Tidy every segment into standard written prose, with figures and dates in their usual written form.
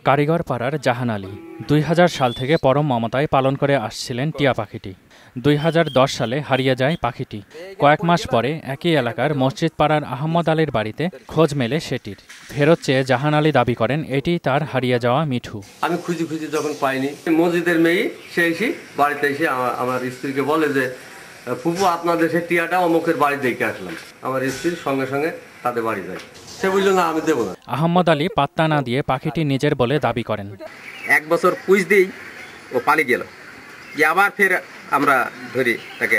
কারিগরপাড়ার জাহান আলী ২০০০ সাল থেকে পরম মমতায় পালন করে আসছিলেন টিয়া পাখিটি। ২০১০ সালে হারিয়ে যায় পাখিটি। কয়েক মাস পরে একই এলাকার মসজিদ পাড়ার আহমদ আলীর বাড়িতে খোঁজ মেলে সেটির। ফেরত চেয়ে জাহান আলী দাবি করেন এটি তার হারিয়ে যাওয়া মিঠু। আমি খুঁজি যখন পাইনি, মসজিদের মেয়ে সে এসে বাড়িতে এসে আমার স্ত্রীকে বলে যে ফুপু আপনাদের সে টিয়াটা অমুকের বাড়ি দেখে আসলাম। আমার স্ত্রীর সঙ্গে সঙ্গে তাদের বাড়ি যায়। সে বলল না আমি দেবো না। আহমদ আলী পাত্তা না দিয়ে পাখিটি নিজের বলে দাবি করেন। 1 বছর পুষ দিই ও পালিয়ে গেল, যে আবার ফের আমরা ধরি তাকে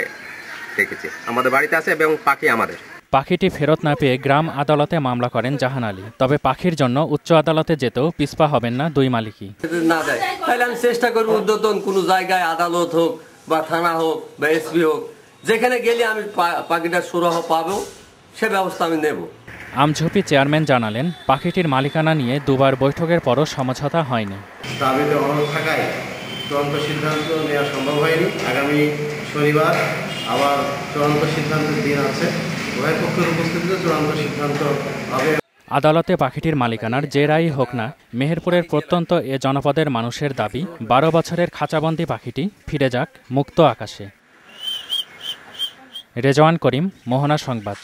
রেখেছি, আমাদের বাড়িতে আছে এবং পাখি আমাদের। পাখিটি ফেরত না পেয়ে গ্রাম আদালতে মামলা করেন জাহান আলী। তবে পাখির জন্য উচ্চ আদালতে যেতেও পিছপা হবেন না দুই মালিকই। না যায় তাহলে আমি চেষ্টা করবো উদ্যতন কোনো জায়গায়, আদালত হোক বা থানা হোক বা এসপি হোক, যেখানে গেলে আমি পাখিটার সুরাহ পাবো সে ব্যবস্থা আমি নেব। আমঝুপি চেয়ারম্যান জানালেন পাখিটির মালিকানা নিয়ে দুবার বৈঠকের পরও সমঝোতা হয়নি। দাবিতে অনড় থাকায় চূড়ান্ত সিদ্ধান্ত নেওয়া সম্ভব হয়নি। আগামী শনিবার আবার চূড়ান্ত সিদ্ধান্তের দিন আছে, উভয় পক্ষের উপস্থিতিতে চূড়ান্ত সিদ্ধান্ত হবে। আদালতে পাখিটির মালিকানার যে রায়ই হোক না, মেহেরপুরের প্রত্যন্ত এ জনপদের মানুষের দাবি ১২ বছরের খাঁচাবন্দি পাখিটি ফিরে যাক মুক্ত আকাশে। রেজওয়ান করিম, মোহনা সংবাদ।